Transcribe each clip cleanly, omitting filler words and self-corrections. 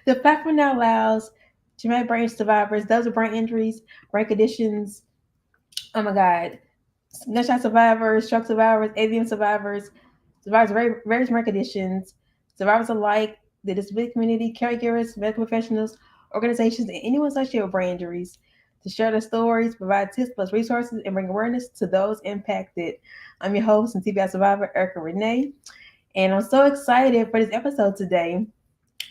The platform now allows traumatic brain survivors, those with brain injuries, brain conditions, oh my God, gunshot survivors, stroke survivors, AVM survivors, survivors of various brain conditions, survivors alike, the disability community, caregivers, medical professionals, organizations, and anyone associated with brain injuries to share their stories, provide tips plus resources, and bring awareness to those impacted. I'm your host and TBI survivor, Erica Renee, and I'm so excited for this episode today.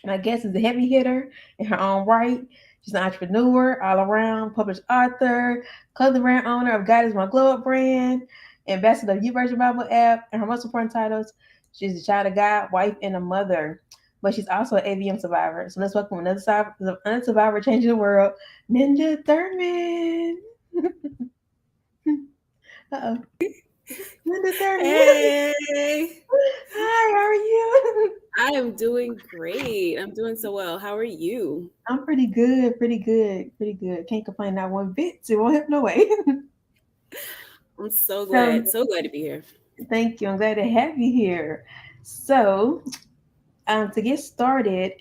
My guest is a heavy hitter in her own right. She's an entrepreneur, all around, published author, clothing brand owner of God is My Glow Up brand, ambassador of YouVersion Bible app, and her most important titles. She's a child of God, wife, and a mother. But she's also an AVM survivor. So let's welcome another survivor changing the world, Ninja Thurman. Uh-oh. Ninja Thurman. Hey, Hi, how are you? I am doing great. I'm doing so well. How are you? I'm pretty good, pretty good, pretty good. Can't complain not one bit. It won't help no way. I'm so So glad. So glad to be here. thank you. I'm glad to have you here. So to get started,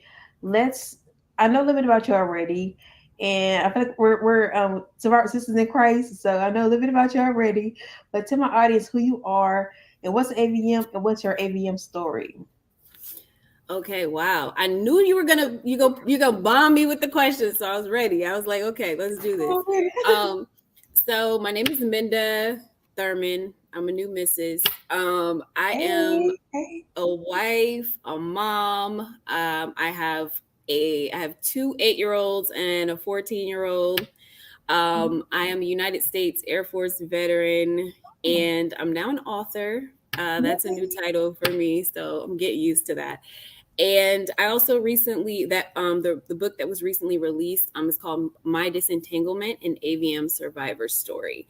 let's. I know a little bit about you already, and I feel like we're survivor sisters in Christ. So I know a little bit about you already. But tell my audience who you are and what's AVM and what's your AVM story. Okay, wow. I knew you were gonna you go bomb me with the questions, so I was ready. I was like, okay, let's do this. Um, so my name is Minda Thurman. I'm a new Mrs. I am Hey, hey. a wife, a mom. I have two 8-year-olds and a 14-year-old. I am a United States Air Force veteran, and I'm now an author. That's a new title for me, so I'm getting used to that. And I also recently the book that was recently released is called My Disentanglement: An AVM Survivor Story.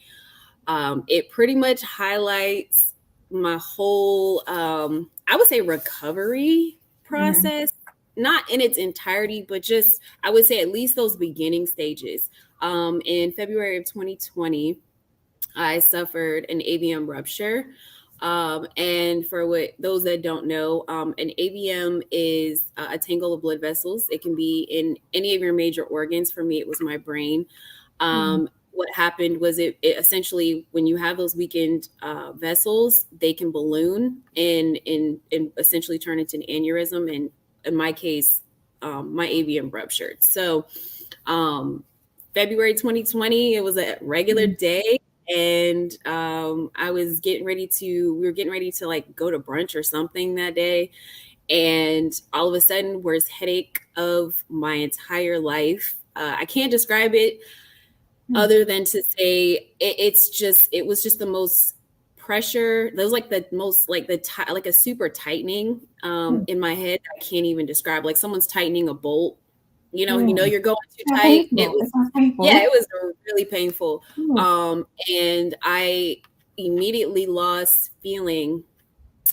It pretty much highlights my whole I would say recovery Mm-hmm. process, not in its entirety, but just I would say at least those beginning stages. In February of 2020, I suffered an AVM rupture. And for what those that don't know, an AVM is a tangle of blood vessels. It can be in any of your major organs. For me, it was my brain. What happened was it essentially, when you have those weakened vessels, they can balloon and essentially turn into an aneurysm. And in my case, my AVM ruptured. So February 2020, it was a regular Mm-hmm. day, and I was we were getting ready to like go to brunch or something that day, and all of a sudden, worst headache of my entire life. I can't describe it other than to say it was just the most pressure. That was like the most like like a super tightening in my head. I can't even describe, like someone's tightening a bolt. You know Mm. you're going too Sounds tight. It painful. It was sounds Yeah, painful. it was really painful. Mm. And I immediately lost feeling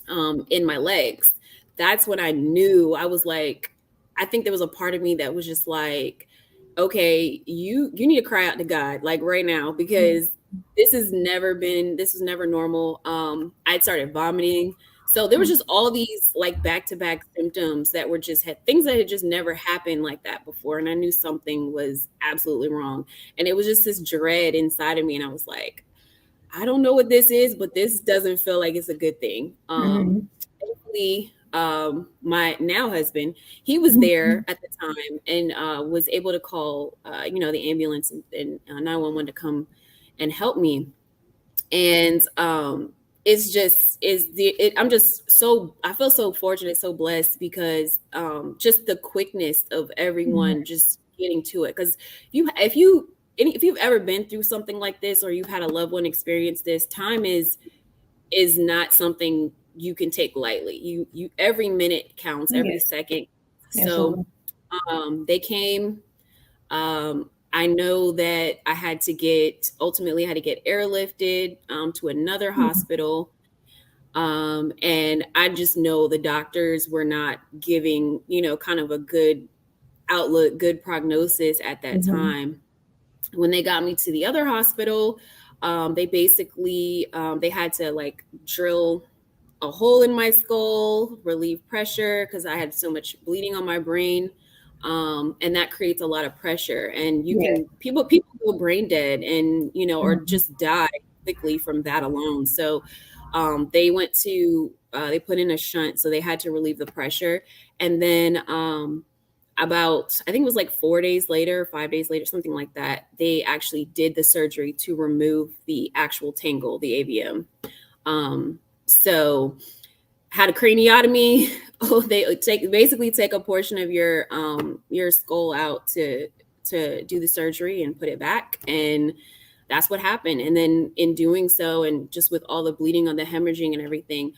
in my legs. That's when I knew. I was like, I think there was a part of me that was just like, okay, you need to cry out to God like right now, because this was never normal. I'd started vomiting. So there was just all these like back to back symptoms that were just had things that had just never happened like that before. And I knew something was absolutely wrong. And it was just this dread inside of me. And I was like, I don't know what this is, but this doesn't feel like it's a good thing. Mm-hmm. Thankfully, my now husband, he was Mm-hmm. there at the time and was able to call, the ambulance and 911 to come and help me. And I'm just so, I feel so fortunate, so blessed, because just the quickness of everyone just getting to it. Because if you've ever been through something like this, or you've had a loved one experience this, time is not something you can take lightly. You every minute counts, every Yes, second. So absolutely. they came. I know that ultimately I had to get airlifted to another Mm-hmm. hospital. And I just know the doctors were not giving, kind of a good outlook, good prognosis at that Mm-hmm. time. When they got me to the other hospital, they basically they had to like drill a hole in my skull, relieve pressure because I had so much bleeding on my brain. And that creates a lot of pressure. And you Yeah. can people go brain dead and or Mhm. just die quickly from that alone. So they went to they put in a shunt, so they had to relieve the pressure. And then about I think it was like 4 days later, 5 days later, something like that, they actually did the surgery to remove the actual tangle, the AVM. So had a craniotomy. Oh, they basically take a portion of your skull out to do the surgery and put it back, and that's what happened. And then in doing so, and just with all the bleeding on the hemorrhaging and everything,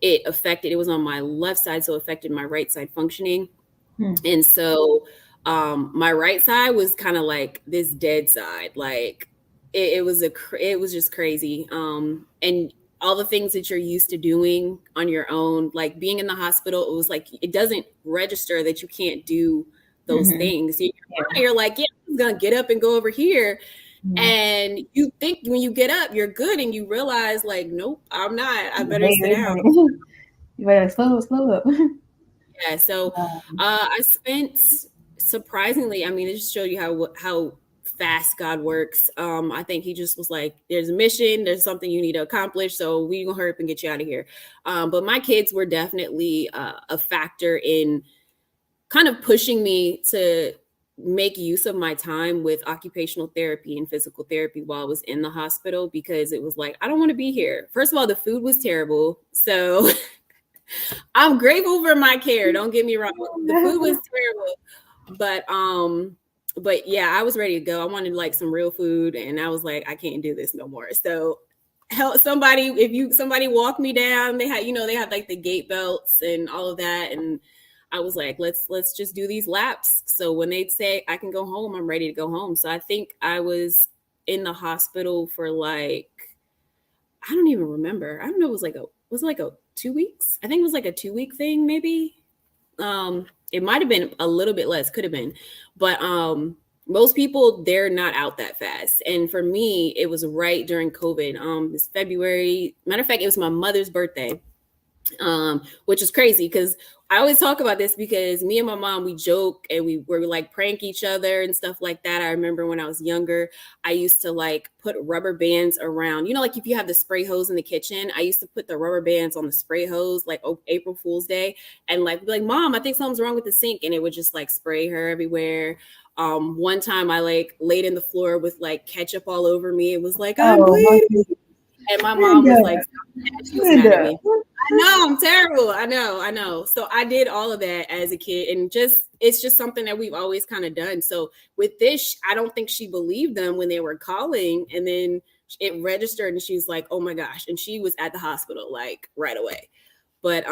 it was on my left side, so it affected my right side functioning. Hmm. And so my right side was kind of like this dead side. Like it was just crazy. And all the things that you're used to doing on your own, like being in the hospital, it was like it doesn't register that you can't do those Mhm. things. Yeah. You're like, yeah, I'm gonna get up and go over here. Mhm. And you think when you get up, you're good, and you realize, like, nope, I'm not. I better Wait, sit wait a down. minute. You better slow up. Yeah, so Um, I spent surprisingly, I mean, it just showed you how fast God works. I think he just was like, there's a mission, there's something you need to accomplish, so we gonna hurry up and get you out of here. But my kids were definitely a factor in kind of pushing me to make use of my time with occupational therapy and physical therapy while I was in the hospital, because it was like, I don't want to be here. First of all, the food was terrible. So I'm grateful for my care. Don't get me wrong. The food was terrible, but yeah, I was ready to go. I wanted like some real food, and I was like, I can't do this no more. So help somebody. If you somebody walk me down, they had like the gait belts and all of that, and I was like, let's just do these laps. So when they say I can go home, I'm ready to go home. So I think I was in the hospital for like, I don't even remember. I don't know. Was it like a 2 weeks? I think it was like a 2 week thing, maybe. It might have been a little bit less, could have been, but most people, they're not out that fast. And for me, it was right during COVID. It's February. Matter of fact, it was my mother's birthday, which is crazy because I always talk about this because me and my mom, we joke and we were like prank each other and stuff like that. I remember when I was younger, I used to like put rubber bands around, like if you have the spray hose in the kitchen, I used to put the rubber bands on the spray hose, like April Fool's Day, and like be like, Mom, I think something's wrong with the sink. And it would just like spray her everywhere. One time I like laid in the floor with like ketchup all over me. It was like, I'm oh, my bleeding. goodness. And my mom was like, Linda, stop that. She was mad at Linda. me. I know, I'm terrible. I know. So I did all of that as a kid, and it's just something that we've always kind of done. So with this, I don't think she believed them when they were calling, and then it registered, and she was like, "Oh my gosh!" And she was at the hospital like right away. But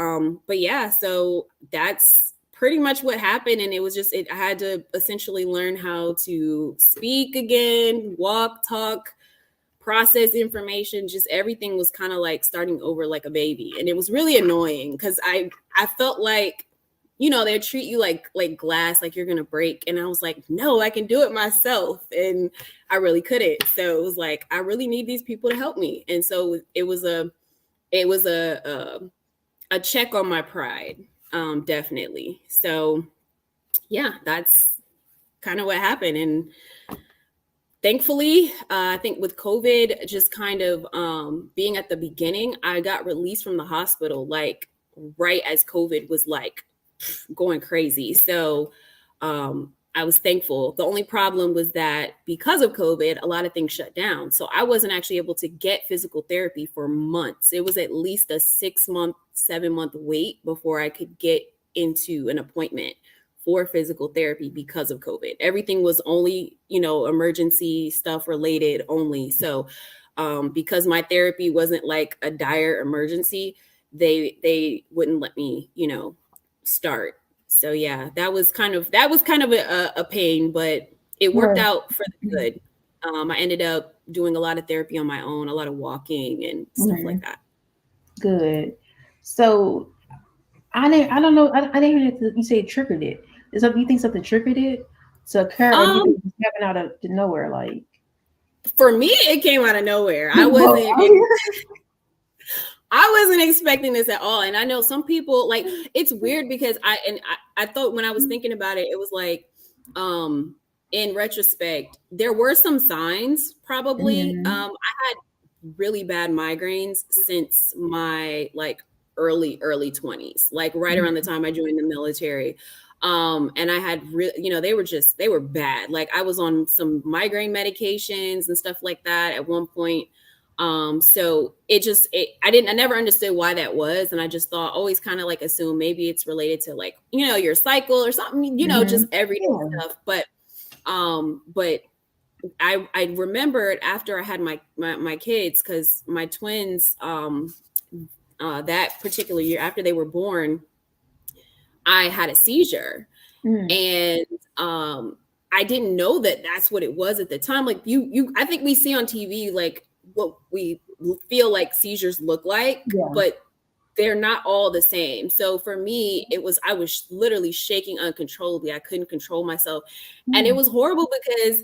yeah, so that's pretty much what happened, and it was just I had to essentially learn how to speak again, walk, talk, process information. Just everything was kind of like starting over like a baby, and it was really annoying because I felt like they treat you like glass, like you're gonna break, and I was like, no, I can do it myself, and I really couldn't. So it was like, I really need these people to help me. And so it was a check on my pride, definitely. So yeah, that's kind of what happened. And thankfully, I think with COVID just kind of being at the beginning, I got released from the hospital like right as COVID was like going crazy. So I was thankful. The only problem was that because of COVID, a lot of things shut down. So I wasn't actually able to get physical therapy for months. It was at least a 6 month, 7 month wait before I could get into an appointment for physical therapy because of COVID. Everything was only, emergency stuff related only. So because my therapy wasn't like a dire emergency, they wouldn't let me, start. So yeah, that was kind of a pain, but it worked Sure. out for the good. I ended up doing a lot of therapy on my own, a lot of walking and stuff Mhm. like that. Good. So I don't know. I didn't hear that you say it triggered it. Is something you think something triggered it to occur, or do you Um, think it just happened out of to nowhere? Like, for me, it came out of nowhere. I well, wasn't. I I wasn't expecting this at all. And I know some people like it's weird because I thought when I was thinking about it, it was like in retrospect, there were some signs probably. Mm-hmm. I had really bad migraines since my like early 20s, like right around the time I joined the military. And I had they were bad. Like I was on some migraine medications and stuff like that at one point. So I never understood why that was. And I just thought, always kind of like assume maybe it's related to like, your cycle or something, Mm-hmm. just everyday Yeah. stuff. But I remembered after I had my kids, because my twins, that particular year after they were born, I had a seizure. Mm-hmm. And I didn't know that that's what it was at the time. Like I think we see on TV like what we feel like seizures look like, Yeah. but they're not all the same. So for me, I was literally shaking uncontrollably. I couldn't control myself. And it Mm-hmm. was horrible because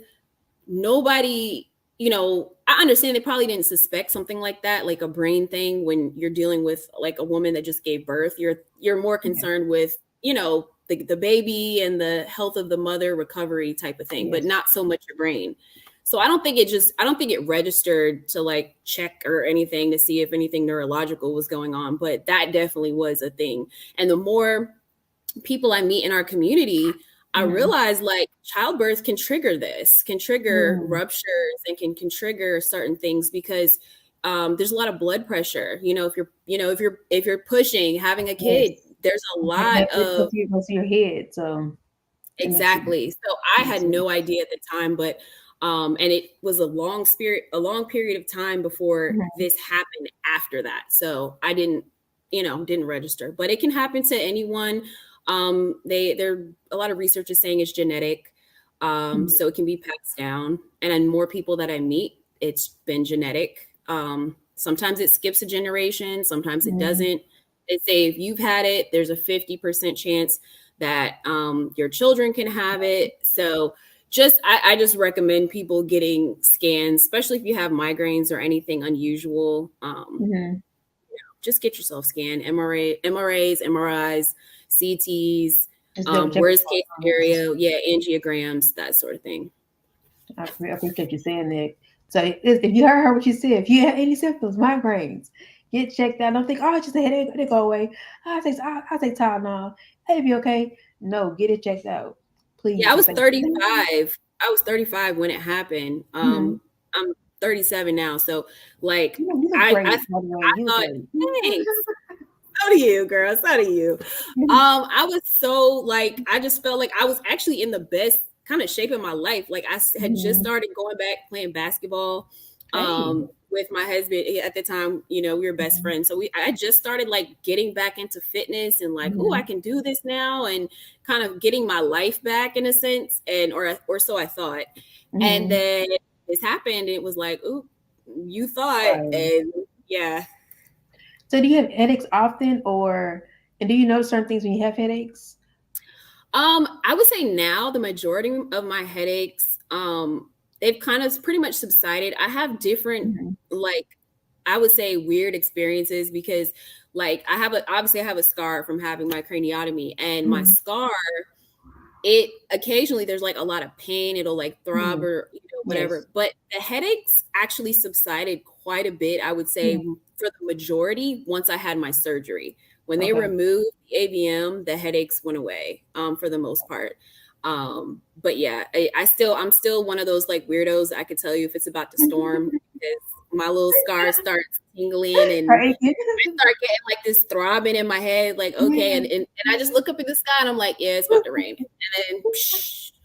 nobody, I understand they probably didn't suspect something like that, like a brain thing. When you're dealing with like a woman that just gave birth, you're more Yeah. concerned with, the baby and the health of the mother, recovery type of thing, but Yes. not so much your brain. So I don't think it registered to like check or anything to see if anything neurological was going on, but that definitely was a thing. And the more people I meet in our community, I Mm-hmm. realize like childbirth can trigger this, can trigger Mm-hmm. ruptures, and can trigger certain things because there's a lot of blood pressure. If you're pushing having a kid, Yes. there's a lot It of goes to your head, so it makes it exactly. So I makes had sense. no idea at the time, but and it was a long period of time before Mm-hmm. this happened after that. So I didn't register, but it can happen to anyone. There a lot of research is saying it's genetic. So it can be passed down. And then more people that I meet, it's been genetic. Sometimes it skips a generation, sometimes it Mm-hmm. doesn't. They say if you've had it, there's a 50% chance that your children can have it. So I just recommend people getting scans, especially if you have migraines or anything unusual. Mm-hmm. Just get yourself scanned, MRAs, MRIs, CTs, Just double check what's worst case going on. scenario, yeah, angiograms, that sort of thing. I appreciate you saying that. So if you heard what you said, if you have any symptoms, migraines, get checked out. Don't think, oh, it's just a headache, they go away. I'll take Tylenol. It'll be okay. No, get it checked out, Yeah, please. And thank you. I was 35 when it happened. Mhm. I'm 37 now, so like You look I great, by the way. You look thought, great. thanks. So do you, girl. So do you. I was so like, I just felt like I was actually in the best kind of shape of my life. Like had just Mhm. started going back playing basketball Hey. with my husband at the time. We were best Mhm. friends, so I just started like getting back into fitness and like, oh, I Mhm. can do this now, and kind of getting my life back in a sense, and or so I thought. And Mhm. then this happened. It was like, ooh, you thought, Right. and yeah. So do you have headaches often, or and do you notice certain things when you have headaches? I would say now the majority of my headaches, they've kind of pretty much subsided. I have different, Mhm. like, I would say weird experiences because, like, obviously I have a scar from having my craniotomy, and my Mhm. scar, it occasionally there's like a lot of pain. It'll like throb Mhm. or Yes. whatever. But the headaches actually subsided quite a bit, I would say, Mhm. for the majority once I had my surgery. When they Okay. removed the AVM, the headaches went away for the most part. But yeah, I'm still one of those like weirdos. I could tell you if it's about to storm because my little scar starts tingling, and Right. start getting like this throbbing in my head, like, okay, Yeah. and I just look up at the sky and I'm like, yeah, it's about to rain. And then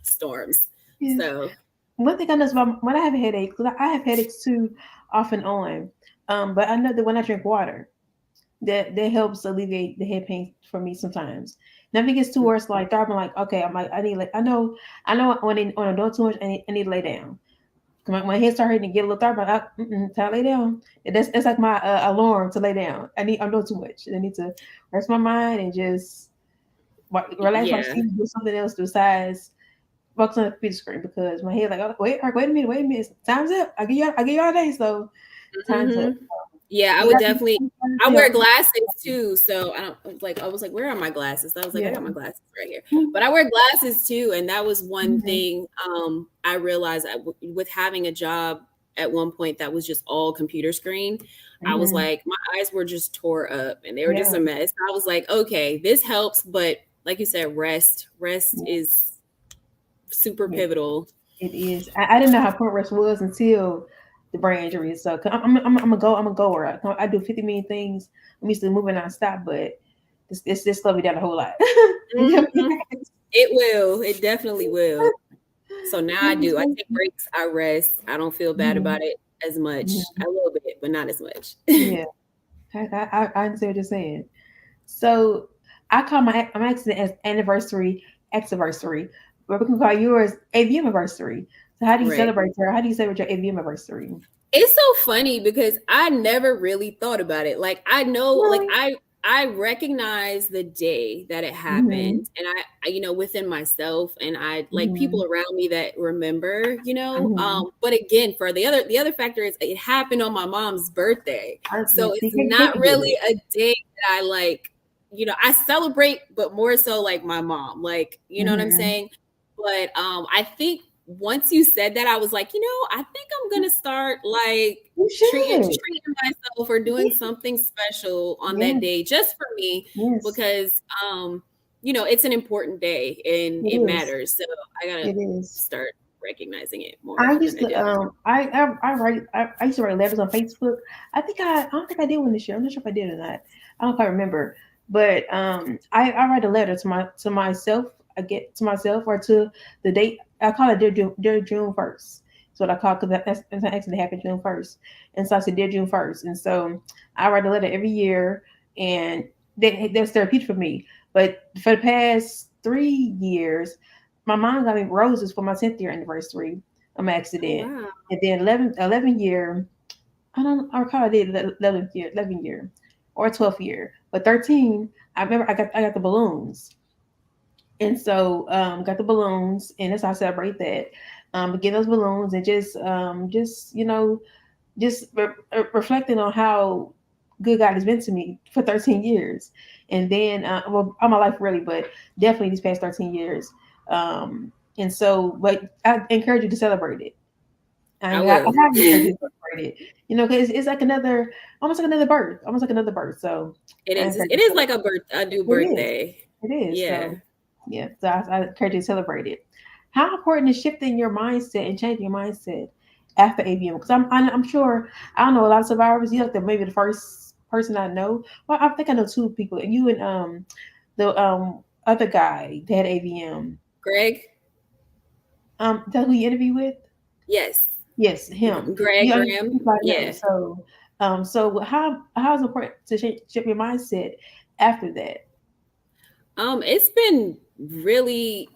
storms. Yeah. So One thing I notice about when I have a headache, because I have headaches too, off and on. But I know that when I drink water, that helps alleviate the head pain for me sometimes. Now if it gets too worse, like I'm like, okay, I'm like, I need like I know when I do too much, I need to lay down. My head start hurting and get a little throbbing. I'm like, time to lay down. That's like my alarm to lay down. I'm doing too much. I need to rest my mind and just relax my yeah. skin, do something else besides focus on the computer screen because my head like, oh, wait a minute, time's up. I give y'all a day, so time's up. Hmm. Yeah, I You would got to definitely. I feel. wear glasses too, so I was like, where are my glasses? I was like, I Yeah. got my glasses right here. But I wear glasses too, and that was one Mhm. thing I realized with having a job at one point that was just all computer screen. I was Mhm. like, my eyes were just tore up and they were just Yeah. a mess. I was like, okay, this helps, but like you said, rest Yeah. is super Yeah. pivotal. It is. I didn't know how point rest was until the brain injury. So 'cause I'm a go. I'm a goer. I do 50 million things. I'm used to moving nonstop, but this slowed me down a whole lot. Mhm. It will. It definitely will. So now I do. I take breaks. I rest. I don't feel bad Mhm. about it as much. Mhm. A little bit, but not as much. Yeah, I understand what you're saying. So I call my accident as anniversary, anniversary, but we can call yours AVM anniversary. So how do you Right. celebrate her? How do you celebrate your AVM anniversary? It's so funny because I never really thought about it. Like I know, like Really? I recognize the day that it Mm-hmm. happened, and within myself, and I like Mm-hmm. people around me that remember. Mm-hmm. But again, for the other factor is it happened on my mom's birthday, Yeah, so see, it's you can't not forget really it. a day that I like. I celebrate, but more so like my mom. Like, you know what I'm Mm-hmm. saying? But I think once you said that, I was like, I think I'm gonna start like You should. treating myself or doing something special on that Yes, day just for me yes, because it's an important day and it it is. matters. So I gotta It is. start recognizing it more I often than used I to did before. I used to write letters on Facebook. I don't think I did one this year. I'm not sure if I did or not. I don't quite remember. But I write a letter to myself. I get to myself or to the date. I call it dear June 1st. That's what I call because that's an accident happened June 1st, and so I said dear June 1st, and so I write a letter every year, and that's therapeutic for me. But for the past 3 years, my mom got me roses for my 10th year anniversary of my Oh accident. wow. And then 11 year, I recall I did 11th year or 12th year. But 13, I remember I got the balloons. And so got the balloons and that's how I celebrate that. Get those balloons and just reflecting on how good God has been to me for 13 years. And then, well, all my life really, but definitely these past 13 years. And so, but I encourage you to celebrate it. I I will. have encouraged you to celebrate it. Because it's like almost like another birth, almost like another birth. So It I is. encourage you It to is like celebrate. a new It is. birthday. It is. Yeah. So yeah, so I encourage you to celebrate it. How important is shifting your mindset and changing your mindset after ABM? Because I'm sure I don't know a lot of survivors. You like the maybe the first person I know. Well, I think I know two people. You and the other guy that had ABM. Greg? Is that who you interviewed with? Yes. Yes, him. Greg Yeah, Graham. I know. Yeah. So how is it important to shift your mindset after that? It's been really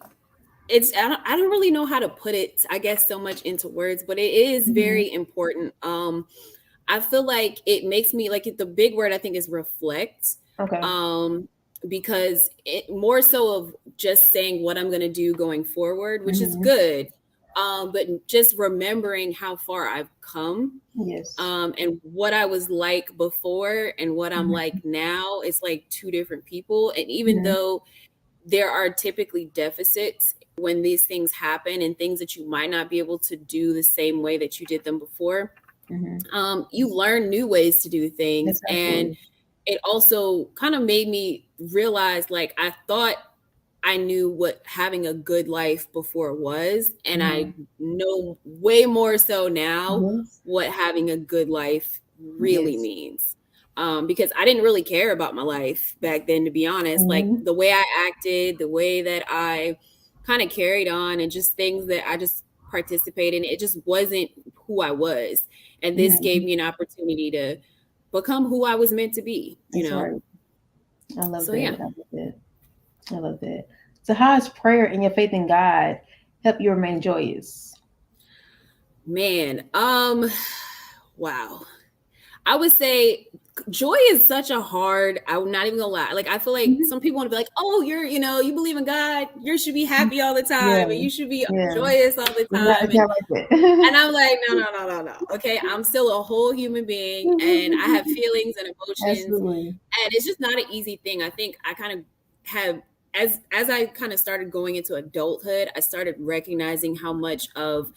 I don't really know how to put it, I guess, so much into words, but it is Mm-hmm. very important. I feel like it makes me like the big word I think is reflect. Okay. Um, because it more so of just saying what I'm gonna do going forward, which is Mm-hmm. good. But just remembering how far I've come, Yes. and what I was like before and what I'm Mm-hmm. like now, it's like two different people. And even Mm-hmm. though there are typically deficits when these things happen and things that you might not be able to do the same way that you did them before, Mm-hmm. you learn new ways to do Yes, things. And absolutely. it also kind of made me realize like I thought I knew what having a good life before was, and Mm-hmm. I know way more so now Yes. what having a good life really Yes. means. Because I didn't really care about my life back then, to be honest. Like Mm-hmm. the way I acted, the way that I kind of carried on, and just things that I just participated in, it just wasn't who I was. And this Mm-hmm. gave me an opportunity to become who I was meant to be. That's right. I love So that. yeah. I love that. I love that. So, how has prayer and your faith in God help you remain joyous? Man, wow. I would say joy is such a hard, I'm not even gonna lie. Like, I feel like Mhm. some people want to be like, oh, you believe in God, you should be happy all the Yeah, time and you should be yeah. joyous all the It's time. not like that. And I'm like, no. Okay, I'm still a whole human being and I have feelings and emotions. Absolutely. And it's just not an easy thing. I think I kind of have, as I kind of started going into adulthood, I started recognizing how much of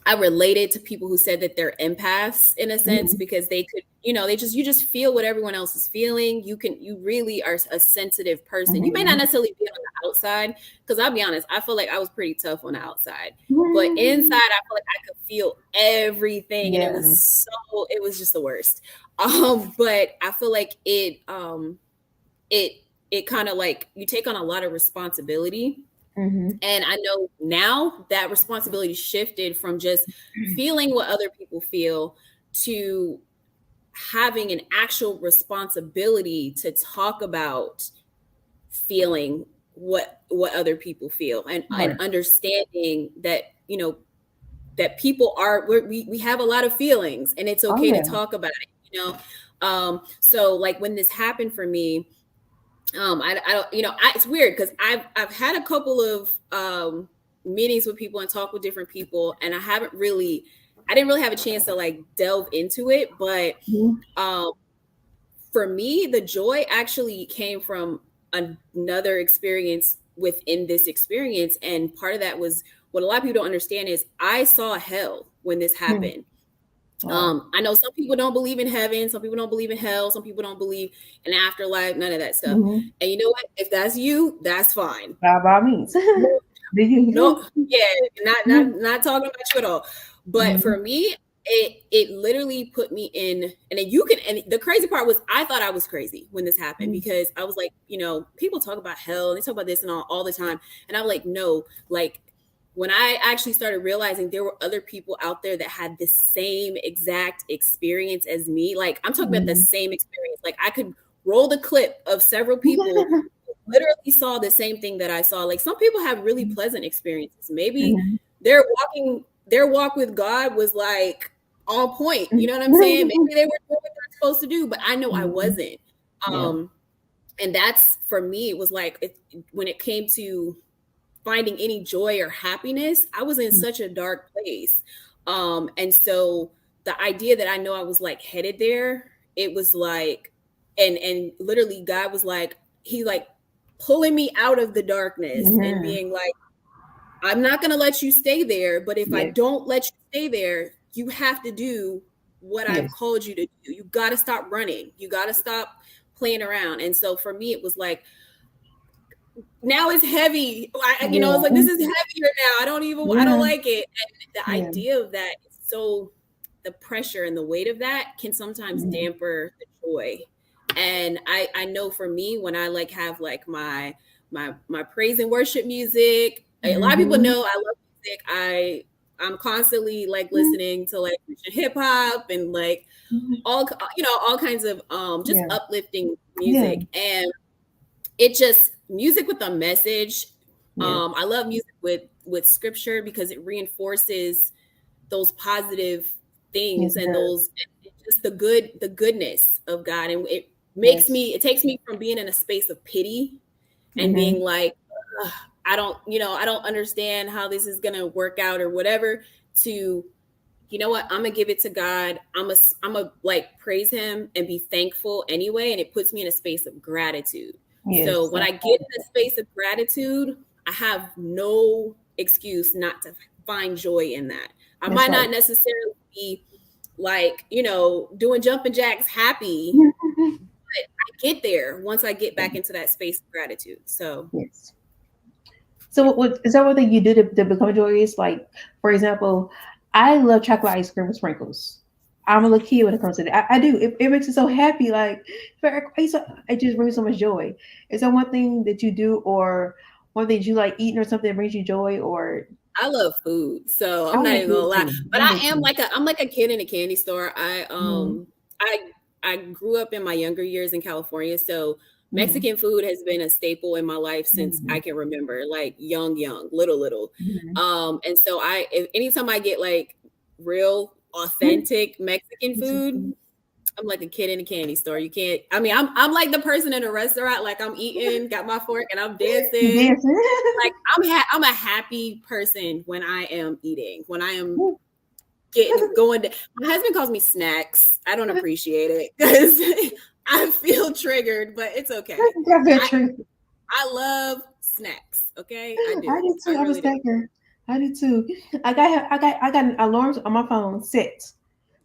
I related to people who said that they're empaths in a sense, Mhm. because they could, you just feel what everyone else is feeling. You really are a sensitive person. You may not Mhm. necessarily be on the outside, because I'll be honest, I feel like I was pretty tough on the outside, but inside, Mhm. I feel like I could feel everything, and Yeah. it was just the worst. But I feel like it kind of like you take on a lot of responsibility. Mhm. And I know now that responsibility shifted from just feeling what other people feel to having an actual responsibility to talk about feeling what other people feel, and Right. understanding that, that people are, we have a lot of feelings and it's Oh okay to yeah. talk about it. So like when this happened for me, I don't, it's weird because I've had a couple of meetings with people and talk with different people, and I didn't really have a chance to like delve into it. But Mhm. um, for me, the joy actually came from another experience within this experience, and part of that was what a lot of people don't understand is I saw hell when this Mhm. happened. Wow. I know some people don't believe in heaven, some people don't believe in hell, some people don't believe in afterlife, none of that stuff. Mhm. And you know what? If that's you, that's fine. By all means. No, Do you? no, yeah, not talking about you at all. But for Mhm. me, it literally put me in, and then you can, and the crazy part was I thought I was crazy when this happened, Mhm. because I was like, people talk about hell and they talk about this and all the time. And I'm like, no, like when I actually started realizing there were other people out there that had the same exact experience as me, like I'm talking about the Mhm. same experience. Like I could roll the clip of several people literally saw the same thing that I saw. Like some people have really pleasant experiences. Maybe Mhm. their walk with God was like on point. You know what I'm saying? Mhm. Maybe they were doing what they're supposed to do, but I know I Mhm. wasn't. Yeah. Um, and that's for me, it was like when it came to finding any joy or happiness, I was in Mhm. such a dark place. And so the idea that I know I was like headed there, it was like, and literally God was like, he like pulling me out of the darkness and Mhm. being like, I'm not gonna let you stay there, but if I Yes. don't let you stay there, you have to do what I've Yes. called you to do. You gotta stop running. You gotta stop playing around. And so for me, it was like, now it's heavy. It's like Yeah. this is heavier now. I don't Yeah. like it. And the Yeah. idea of that is so, the pressure and the weight of that can sometimes Mhm. damper the joy. And I know for me, when I like have like my praise and worship music, a lot of people Mhm. know I love music. I'm constantly like listening to like hip hop and like Mhm. all kinds of just Yeah. uplifting Yeah. music. And it just, music with a message. Yes. I love music with scripture because it reinforces those positive Yes, things it and does. those, just the goodness of God. And Yes. it takes me from being in a space of pity and being Mhm. like, "Ugh, I don't understand how this is gonna work out or whatever," to, you know what, I'm gonna give it to God. I'm a like praise him and be thankful anyway. And it puts me in a space of gratitude. So Yes. when I get in a space of gratitude, I have no excuse not to find joy in that. I That's might right. not necessarily be like, doing jumping jacks happy, but I get there once I get back into that space of gratitude. So Yes. So, what is that? One thing you do to become joyous? Like, for example, I love chocolate ice cream with sprinkles. I'm a little kid when it comes to that. I do. It makes me so happy. Like, it just brings so much joy. Is that one thing that you do, or one thing that you like eating, or something that brings you joy? Or I love food, so I I'm not love even gonna food lie. too. But I love food. I'm like a kid in a candy store. Mm-hmm. I grew up in my younger years in California, so Mm-hmm. Mexican food has been a staple in my life since Mm-hmm. I can remember, like young, little. Mm-hmm. And so anytime I get like real authentic Mexican food, I'm like a kid in a candy store. You can't. I mean, I'm like the person in a restaurant. Like I'm eating, got my fork, and I'm You dancing. dancing. Like I'm a happy person when I am eating. When I am getting going. My husband calls me snacks. I don't appreciate it because I feel triggered, but it's okay. I love snacks. Okay, I I do. do I too. I'm a really do. snacker. I do too. I got alarms on my phone set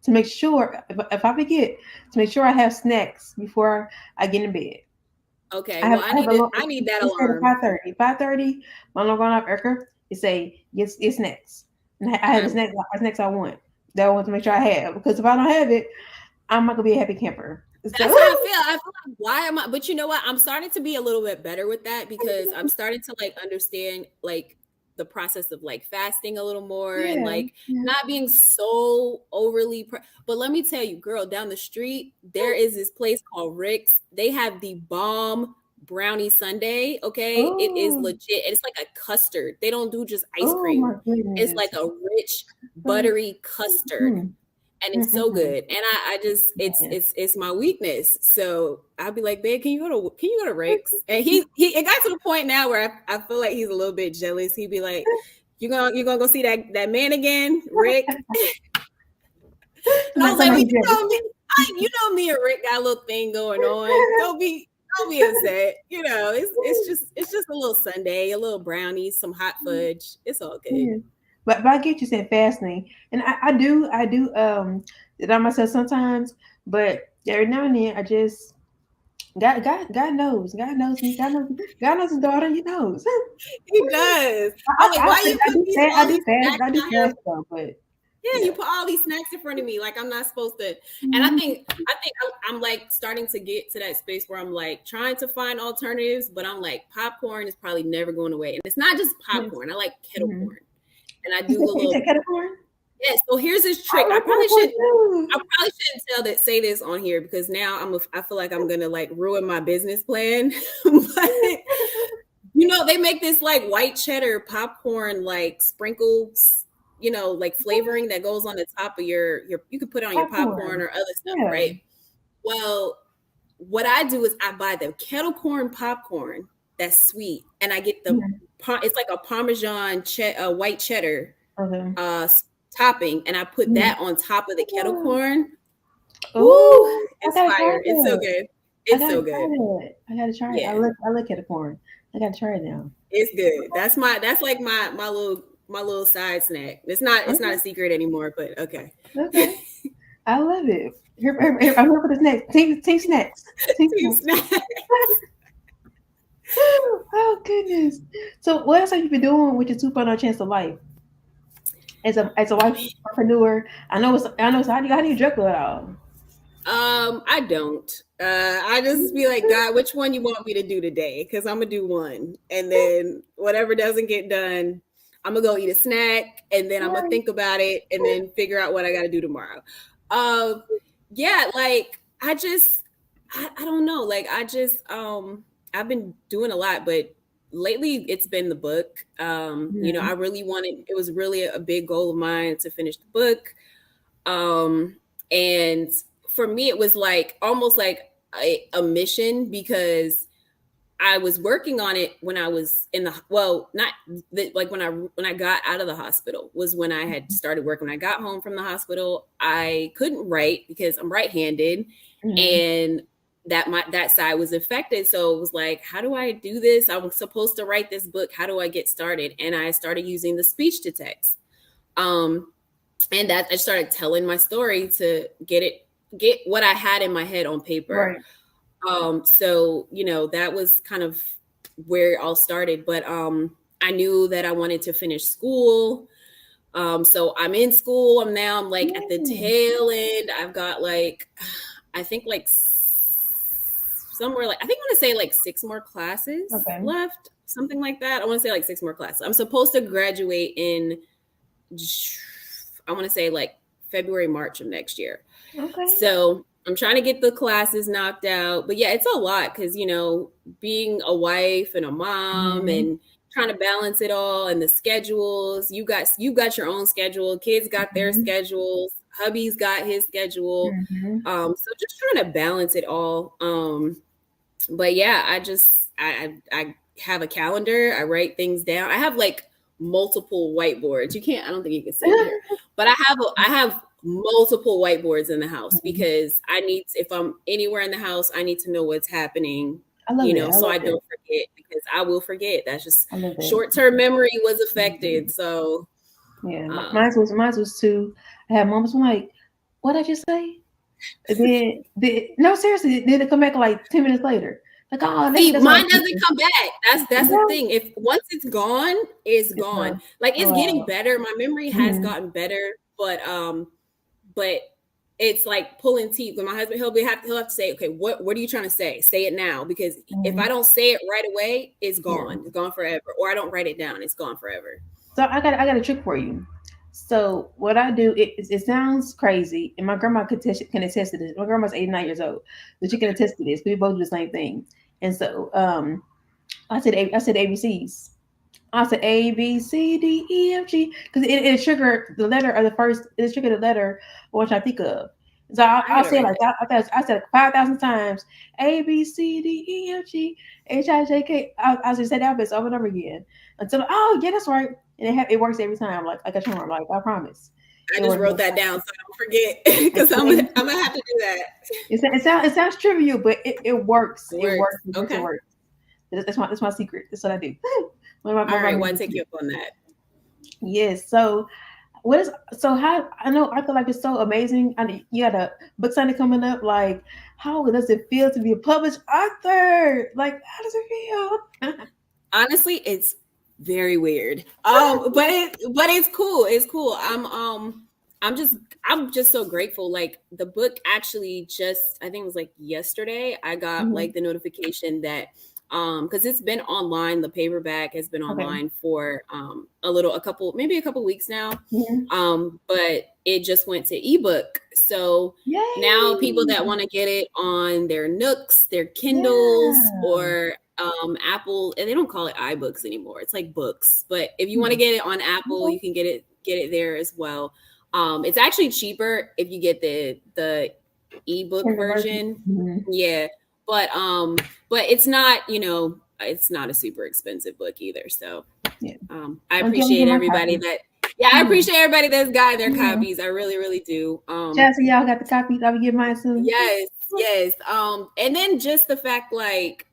to make sure if I forget to make sure I have snacks before I get in bed. Okay, well, I have a little. I need that It's set at alarm. 5:30. 5:30. My alarm going off. Erica, it say yes. It's snacks. And I have the I'm snacks I want. That I want to make sure I have because if I don't have it, I'm not gonna be a happy camper. That's So how I feel. I feel like why am I? But you know what? I'm starting to be a little bit better with that because I'm starting to like understand like the process of like fasting a little more and yeah, like yeah. not being so overly. But let me tell you, girl, down the street there is this place called Rick's. They have the bomb brownie sundae. Okay, it is Oh, legit. It's like a custard. They don't do just ice oh cream. my It's like goodness. a rich buttery custard Mm, and mm, it's mm, so mm. good. And I just Yeah. it's my weakness. So I'll be like, babe, can you go to Rick's? And he it got to the point now where I feel like he's a little bit jealous. He'd be like, you gonna go see that man again, Rick? And I was like, Somebody well, jealous. you know me and Rick got a little thing going on. Don't be upset. You know, it's just a little sundae, a little brownie, some hot fudge. It's all good. Yeah. But I get you said fasting, and I do deny myself sometimes, but every now and then I just God knows me, God knows his daughter, he knows. He does. I'm like, why you put all these snacks I do out here? fast though, but Yeah, yeah. you put all these snacks in front of me, like I'm not supposed to. And Mhm. I think I'm like starting to get to that space where I'm like trying to find alternatives, but I'm like popcorn is probably never going away, and it's not just Yes. popcorn. I like kettle Mhm. corn, and I do a You little. said kettle corn? Yeah, so here's this I trick. love kettle corn I too. probably shouldn't say this on here because now I feel like I'm gonna like ruin my business plan. But you know, they make this like white cheddar popcorn like sprinkles, you know, like flavoring that goes on the top of your you could put it on your popcorn Popcorn. or other stuff, Yeah. right? Well, what I do is I buy the kettle corn popcorn that's sweet and I get the Mhm. it's like a parmesan white cheddar Okay. uh topping and I put Yeah. that on top of the kettle corn. Woo! Oh, I It's gotta try fire. It's so that. good. I It's gotta so try good. that. I gotta try it. Yeah. I look at a corn. I gotta try it now. It's good. That's like my little side snack. It's not a Okay, secret anymore, but okay. okay. I love it. I'm here for the snacks. Team snacks. Team Team snacks. snack. Oh goodness. So what else have you been doing with your 2.0 chance of life as a wife entrepreneur? I know it's how do you juggle it all? I don't. I just be like, God, which one you want me to do today? Because I'm gonna do one, and then whatever doesn't get done, I'm gonna go eat a snack, and then I'm gonna think about it, and then figure out what I got to do tomorrow. Um, yeah, like I don't know, like I've been doing a lot, but lately it's been the book. You know, Yeah. I really wanted. It was really a big goal of mine to finish the book. And for me it was like almost like a mission because I was working on it when I was in the not like when I got out of the hospital was when I had started working. When I got home from the hospital, I couldn't write because I'm right-handed, Mhm. and that side was affected. So it was like, how do I do this? I'm supposed to write this book. How do I get started? And I started using the speech to text. Um, and that I started telling my story to get what I had in my head on paper. Right. So you know that was kind of where it all started. But I knew that I wanted to finish school. So I'm in school. I'm like at the Yeah. tail end. I've got like I think like somewhere like I think I want to say like 6 more classes Okay. left, something like that. I want to say like 6 more classes. I'm supposed to graduate in I want to say like February, March of next year. Okay. So I'm trying to get the classes knocked out. But yeah, it's a lot because, you know, being a wife and a mom Mhm. and trying to balance it all and the schedules. You got your own schedule. Kids got their Mhm. schedules. hubby's got his schedule. Mm-hmm. So just trying to balance it all. But yeah, I have a calendar. I write things down. I have like multiple whiteboards. You can't. I don't think you can see it here, but I have multiple whiteboards in the house because I need if I'm anywhere in the house, I need to know what's happening. I love it. I So love I it. don't forget because I will forget. That's just I love it. short-term memory was Mhm. affected. So Yeah, um, mine was too. I had moments when like, what did I just say? And then no, seriously, then it come back like 10 minutes later. Like, oh, maybe see, that's what I mine was doesn't thinking. come back. That's the No, thing. If once it's gone, it's it's gone. not. Like Oh it's getting wow. better. My memory has Mm-hmm. gotten better, but it's like pulling teeth. When my husband, he'll have to say, okay, what are you trying to say? Say it now, because if Mm-hmm. I don't say it right away, it's Yeah. gone. It's gone forever. Or I don't write it down, it's gone forever. So I got a trick for you. So what I do, it sounds crazy, and my grandma can attest to this. My grandma's 89 years old, but she can attest to this. We both do the same thing. And so I said ABCs. I said A B C D E F G because it triggered the letter of the first. It triggered the letter which I think of. So I I'll gotta say it write like that. that. I said it 5,000 times. A B C D E F G H I J K. I just said the alphabet over and over again until oh yeah, that's right. And it works every time. Like a charm. Like I promise, I it just works wrote every that time. down so I don't forget because I'm gonna have to do that. It sounds trivial, but it works. It It works. works. It works. It Okay. works. That's my secret. That's what I do. All My right. Well, I main take you secret. up on that. Yes. So what is so how I know I feel like it's so amazing. I mean, you got a book signing coming up. Like, how does it feel to be a published author? Like, how does it feel? Honestly, it's very weird. But it's cool. It's cool. I'm just I'm just so grateful. Like the book actually just I think it was like yesterday I got Mhm. like the notification that because it's been online, the paperback has been Okay. online for maybe a couple weeks now. Mhm. But it just went to ebook. So now people Yay! that want to get it on their Nooks, their Kindles, Yeah. or Apple, and they don't call it iBooks anymore. It's like books. But if you want to Mhm. get it on Apple, Okay. you can get it there as well. It's actually cheaper if you get the ebook Kindle version. version. Mhm. Yeah. But it's not, it's not a super expensive book either. So Yeah. I I'm gonna appreciate get my everybody copy. that yeah, I Mhm. appreciate everybody that's got their Yeah. copies. I really, really do. Shout out to y'all got the copies. I'll be getting mine soon. Yes, yes. And then just the fact like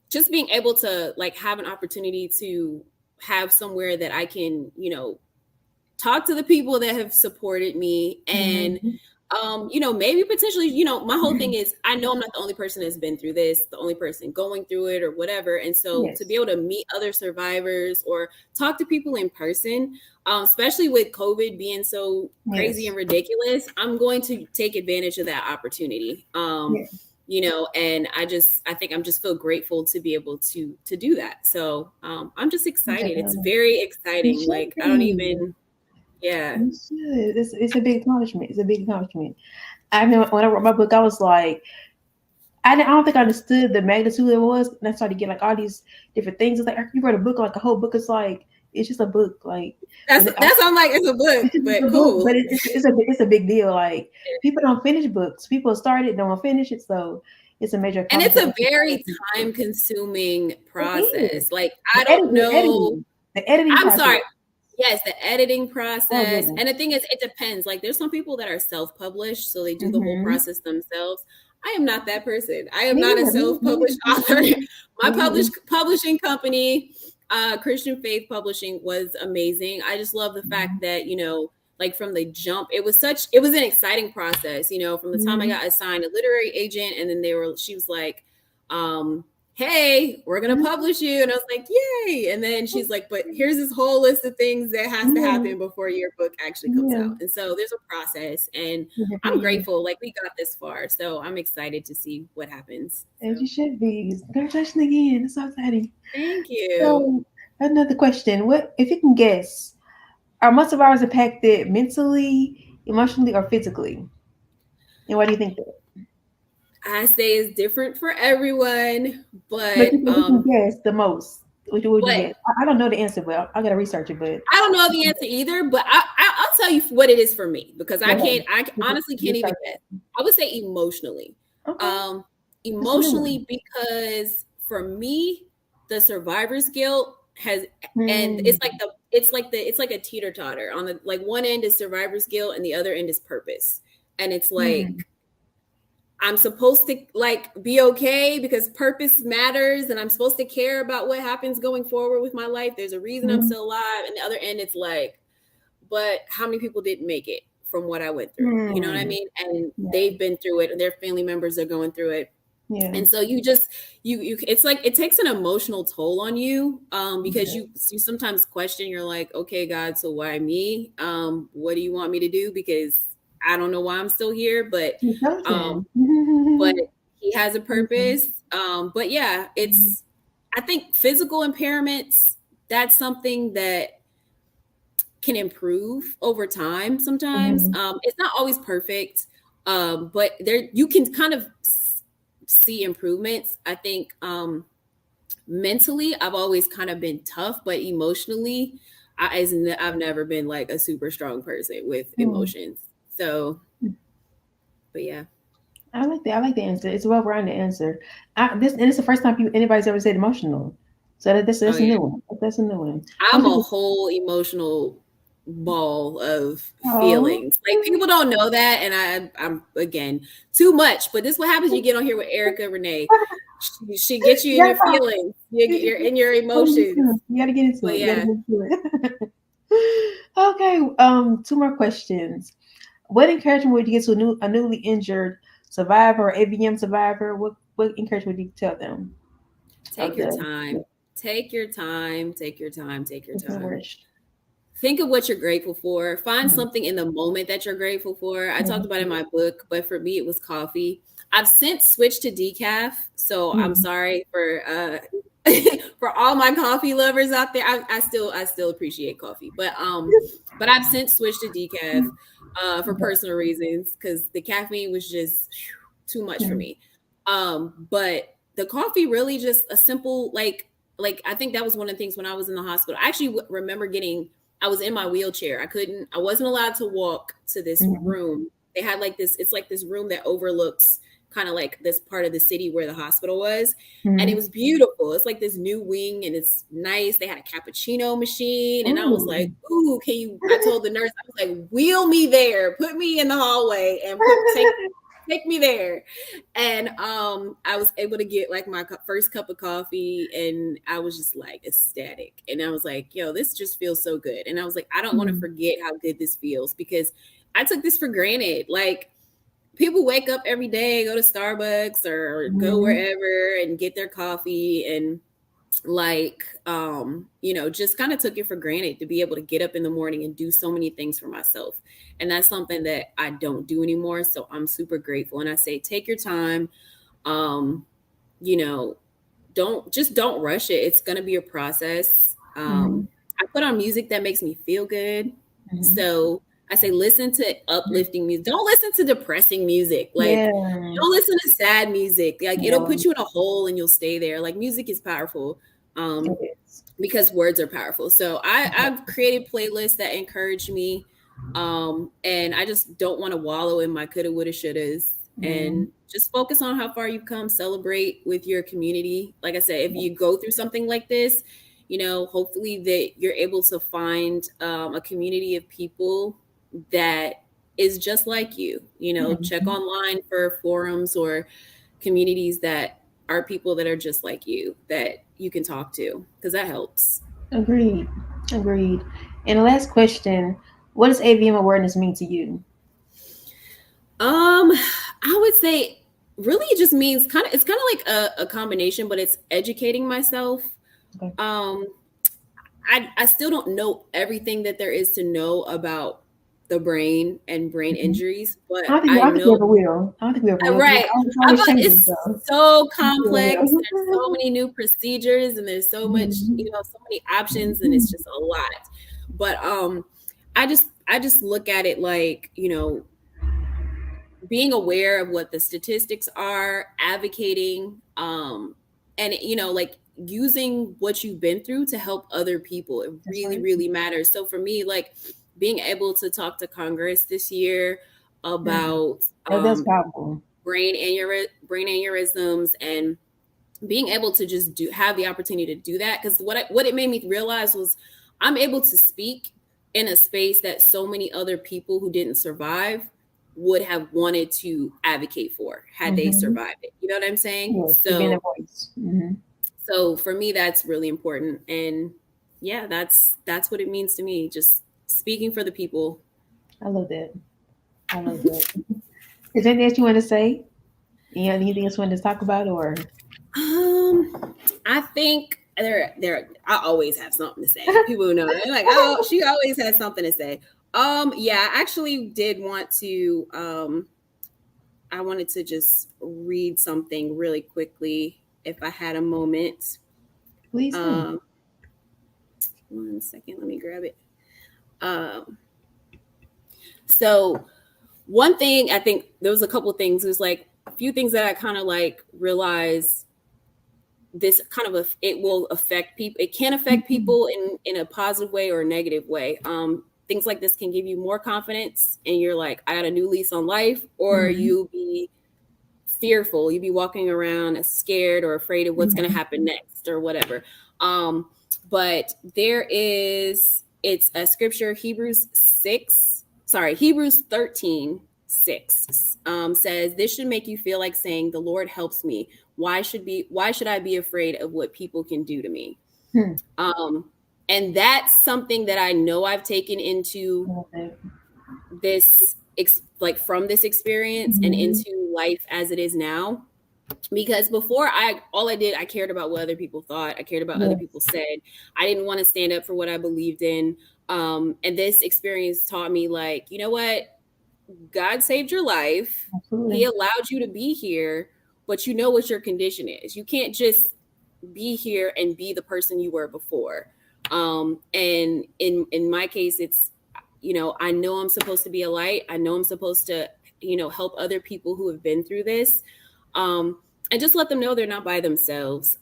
just being able to like have an opportunity to have somewhere that I can, talk to the people that have supported me and Mhm. maybe potentially, my whole thing is I know I'm not the only person that's been through this, the only person going through it or whatever. And so to be Yes. able to meet other survivors or talk to people in person, especially with COVID being so crazy Yes. and ridiculous, I'm going to take advantage of that opportunity. Yeah. And I think I'm just feel grateful to be able to do that. So I'm just excited. It's Definitely. very You exciting. should Like I don't be. even yeah. You should. It's a big accomplishment. It's a big accomplishment. I know when I wrote my book, I was like, I don't think I understood the magnitude it was, and I started to get like all these different things. It's like you wrote a book, like a whole book. It's like it's just a book, like, but That's I'm like it's a book, it's but a book, but cool. it's a big deal. Like people don't finish books. People start it, don't finish it, so it's a major And it's a accomplishment. very time consuming It is process. Like I don't know. the editing I'm process. sorry. Yes, the editing Oh process. goodness. And the thing is, it depends. Like there's some people that are self-published, so they do the whole Mm-hmm. process themselves. I am not that person. I am Me not a neither. Me self-published neither. author. My Me neither. publishing company, Christian Faith Publishing, was amazing. I just love the fact that, like from the jump, it was an exciting process, from the time I Mm-hmm. got assigned a literary agent and then she was like, um, hey, we're gonna Mm-hmm. publish you. And I was like, yay. And then she's like, but here's this whole list of things that has to Yeah. happen before your book actually comes Yeah. out. And so there's a process and It I'm definitely is. grateful. Like we got this far. So I'm excited to see what happens. As So you should be. Congratulations again. It's so exciting. thank you. So another question. What if you can guess, are most of ours impacted mentally, emotionally, or physically? And why do you think that? I say it's different for everyone, But but you can guess the most. Which would you But get? I don't know the answer, but I gotta research it. But I don't know the answer either, but I'll tell you what it is for me because go ahead. I honestly can't even Research guess. it. I would say emotionally. Okay, Um, that's a new one. Emotionally because for me, the survivor's guilt has, and Mm, it's like a teeter totter on the, like, one end is survivor's guilt and the other end is purpose. And it's mm, like I'm supposed to like be okay because purpose matters and I'm supposed to care about what happens going forward with my life. There's a reason I'm mm, still alive. And the other end, it's like, but how many people didn't make it from what I went through? You know what I mm. mean? And Yeah, they've been through it and their family members are going through it. yeah, And so you just you it's like it takes an emotional toll on you, because yeah. you sometimes question, you're like, okay, God, so why me? What do you want me to do? Because I don't know why I'm still here, She's um something. but he has a Mhm, purpose. But yeah, mhm, it's, I think physical impairments, that's something that can improve over time sometimes. mhm, It's not always perfect, but there you can kind of see improvements. I think mentally, I've always kind of been tough, but emotionally, I've never been like a super strong person with mhm. emotions. So, but yeah. I like that. I like the answer. It's a well-rounded answer. This and it's the first time anybody's ever said emotional. So Oh that's a yeah. new one. That's a new one. I'm Most a people, whole emotional ball of oh, feelings. Like people don't know that, and I'm again too much. But this is what happens. You get on here with Erica Renee. She gets you in yeah, your feelings. You're in your emotions. you gotta get into But it. You gotta yeah, get into it. Okay. Two more questions. What encouragement would you give to a newly injured survivor or AVM survivor? What encouragement would you tell them take of your the time. Take your time. Take your time. Take your it's no time. rush? Think of what you're grateful for. Find Mhm, something in the moment that you're grateful for. I talked about it in mhm, my book, but for me, it was coffee. I've since switched to decaf, so I'm mhm, sorry for for all my coffee lovers out there. I still appreciate coffee, but I've since switched to decaf for personal reasons because the caffeine was just too much for mhm, me. But the coffee really just a simple like I think that was one of the things when I was in the hospital. I actually remember getting, I was in my wheelchair. I wasn't allowed to walk to this mhm, room. They had like this, it's like this room that overlooks kind of like this part of the city where the hospital was. And it mhm. was beautiful. It's like this new wing and it's nice. They had a cappuccino machine. And I was like, Ooh. ooh, I told the nurse, I was like, wheel me there, put me in the hallway and take me there. And I was able to get like my first cup of coffee and I was just like ecstatic. And I was like, yo, this just feels so good. And I was like, I don't want to Mhm, forget how good this feels because I took this for granted. Like people wake up every day, go to Starbucks or go mhm. wherever and get their coffee and like just kind of took it for granted to be able to get up in the morning and do so many things for myself, and that's something that I don't do anymore, so I'm super grateful. And I say take your time. um you know don't rush it. It's going to be a process. Mhm, I put on music that makes me feel good. mhm. So I say listen to uplifting music. Don't listen to depressing music. Like Yeah. don't listen to sad music. Like it'll Yeah. put you in a hole and you'll stay there. Like music is powerful. It Um is. because words are powerful. So I've created playlists that encourage me. And I just don't want to wallow in my coulda, woulda, shouldas, Mhm. and just focus on how far you've come, celebrate with your community. Like I said, if you go through something like this, hopefully that you're able to find a community of people that is just like you. Check Mhm. online for forums or communities that are people that are just like you that you can talk to because that helps. Agreed. Agreed. And the last question, what does AVM awareness mean to you? I would say really it just means it's kind of like a combination, but it's educating myself. Okay. Um, I still don't know everything that there is to know about the brain and brain Mhm. injuries, I but don't think we, I I don't think we know ever will. I don't think we ever will. right. It's I always thought changing, it's so so I don't think we complex. There's so will. many new procedures and there's so much, Mhm. so many options and it's Mhm. just a lot. But I just look at it like, being aware of what the statistics are, advocating, and like using what you've been through to help other people, it That's really, right. really matters. So for me, like being able to talk to Congress this year Mm. about That's powerful. brain aneurysms, and being able to just do have the opportunity to do that, because what it made me realize was I'm able to speak in a space that so many other people who didn't survive would have wanted to advocate for had they Mm-hmm. survived it. You know what I'm saying? Yes, you being a voice. Mm-hmm. So for me that's really important. And yeah, that's what it means to me, just speaking for the people. I love that. I love that. Is there anything else you want to say? You know, anything else you want to talk about, or I think I always have something to say. People who know, they're like, oh, she always has something to say. Yeah, I actually did want to I wanted to just read something really quickly if I had a moment. please do. Um 1 second, let me grab it. Um so one thing, I think there was a couple of things. There's like a few things that I kind of like realized this kind of it will affect people. It can affect Mm-hmm. people in a positive way or a negative way. Things like this can give you more confidence and you're like, I got a new lease on life, or Mm-hmm. you'll be fearful. You'll be walking around scared or afraid of what's going to Mm-hmm. happen next or whatever. um but it's a scripture, Hebrews 13:6, says, this should make you feel like saying, the Lord helps me. Why should I be afraid of what people can do to me? Hmm. um and that's something that I know I've taken I into love that. like from this experience and Mm-hmm. into life as it is now. Because before, I cared about what other people thought, I cared about other Yes, people said, I didn't want to stand up for what I believed in. And this experience taught me, like, you know what, God saved your life. He absolutely. allowed you to be here, but you know what your condition is. You can't just be here and be the person you were before. And in my case, it's, I know I'm supposed to be a light. I know I'm supposed to, help other people who have been through this. And just let them know they're not by themselves.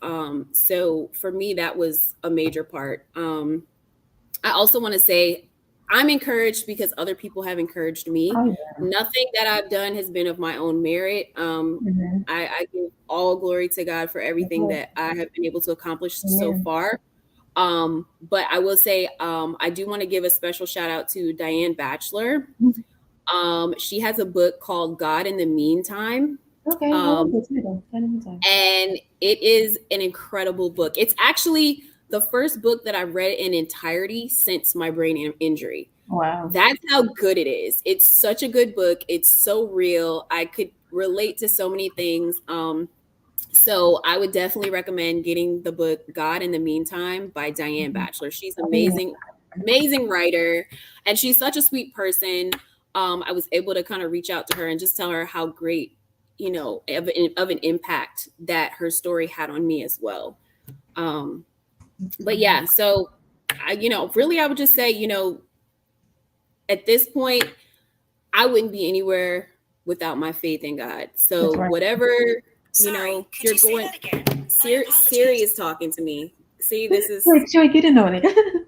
So for me, that was a major part. I also want to say I'm encouraged because other people have encouraged me. Oh yeah. Nothing that I've done has been of my own merit. Mm-hmm. I give all glory to God for everything Yes. that I have been able to accomplish so Amen. far. But I will say, I do want to give a special shout out to Diane Batchelor. She has a book called God in the Meantime. Okay, I love Um, this title. Time. and it is an incredible book. It's actually the first book that I've read in entirety since my injury. Wow. That's how good it is. It's such a good book. It's so real. I could relate to so many things. So I would definitely recommend getting the book God in the Meantime by Diane Mhm. Batchelor. She's Amen. amazing, amazing writer, and she's such a sweet person. I was able to kind of reach out to her and just tell her how great, of an impact that her story had on me as well. Um, but yeah, so really, I would just say, at this point, I wouldn't be anywhere without my faith in God. That's So right. whatever, you're going. Siri is talking to me. See, this is Wait, you ain't getting on it.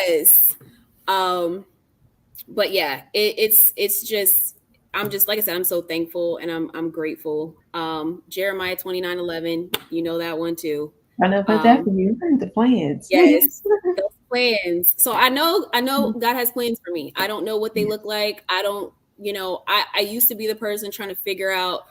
yes. Um, but yeah, it's just, I'm just, like I said, I'm so thankful and I'm grateful. Jeremiah 29:11, you know that one too. I know what's Um, after you. The plans. yes, those plans. So I know God has plans for me. I don't know what they look Yes. like. I don't, I used to be the person trying to figure out,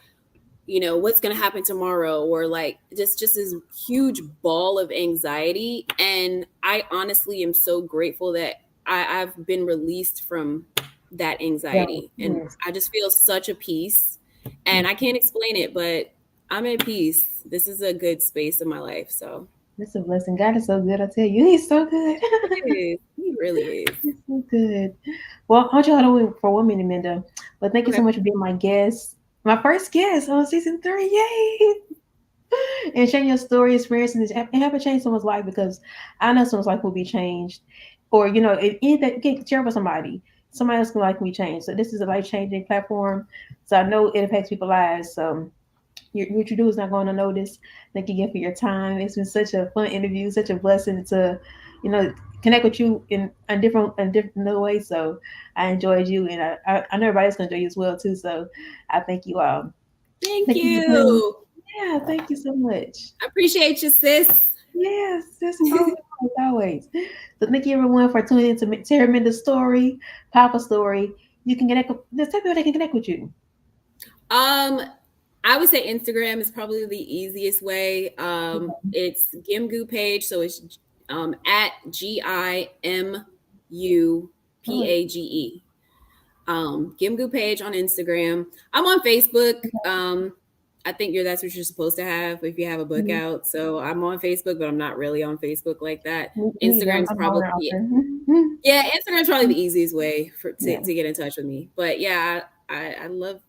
what's going to happen tomorrow, or like just this huge ball of anxiety. And I honestly am so grateful that I've been released from that Right. anxiety, and Yes. I just feel such a peace, and Yes. I can't explain it, but I'm at peace. This is a good space in my life. So It's a blessing. God is so good. I tell you, He's so good. it is. He really is. He's so good. Well, I'll try to wait for 1 minute, Minda. But thank you so Okay. much for being my guest, my first guest on season 3. Yay! And sharing your story, experience, and helping change someone's life, because I know someone's life will be changed, or if anything, you can share with somebody else can life can be changed. So this is a life changing platform. So I know it affects people's lives. So what you do is not going unnoticed. Thank you again for your time. It's been such a fun interview, such a blessing to, you know, connect with you in different ways. So I enjoyed you, and I know everybody's gonna enjoy you as well too. So I thank you all. Thank Thank you for playing. you. Yeah, thank you so much. I appreciate you, sis. Yes, this always, always. So thank you everyone for tuning in to Terry Mendes' story, Papa story. You can connect. Let's tell people they can connect with you. Um, I would say Instagram is probably the easiest way. It's Gimgoo page, so it's at Oh, GIMUPAGE. Gimgoo page on Instagram. I'm on Facebook. I think that's what you're supposed to have if you have a book mhm. out. So I'm on Facebook, but I'm not really on Facebook like that. Me neither. Instagram's I'm probably owner author. yeah, Instagram's probably the easiest way Yeah. to get in touch with me. But yeah, I love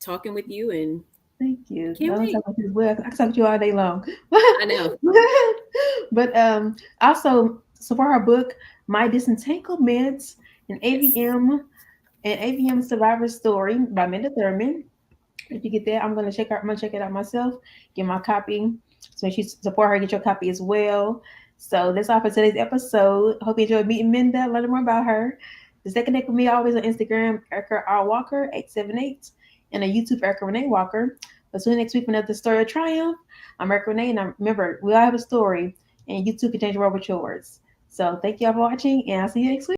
talking with you and Thank I you. can't Don't wait. talk about this well. I can talk to you all day long. I know. But also support her book, My Disentanglement, an Yes. AVM Survivor Story by Minda Thurman. If you get that, I'm gonna check it out myself, get my copy. So make sure you support her, get your copy as well. So that's all for today's episode. Hope you enjoyed meeting Minda, learning more about her. To stay connected with me always on Instagram, Erica R. Walker 878, and on YouTube, Erica Renee Walker. But soon next week for another story of triumph. I'm Erica Renee, and remember, we all have a story, and you too can change the world with yours. So thank y'all for watching, and I'll see you next week.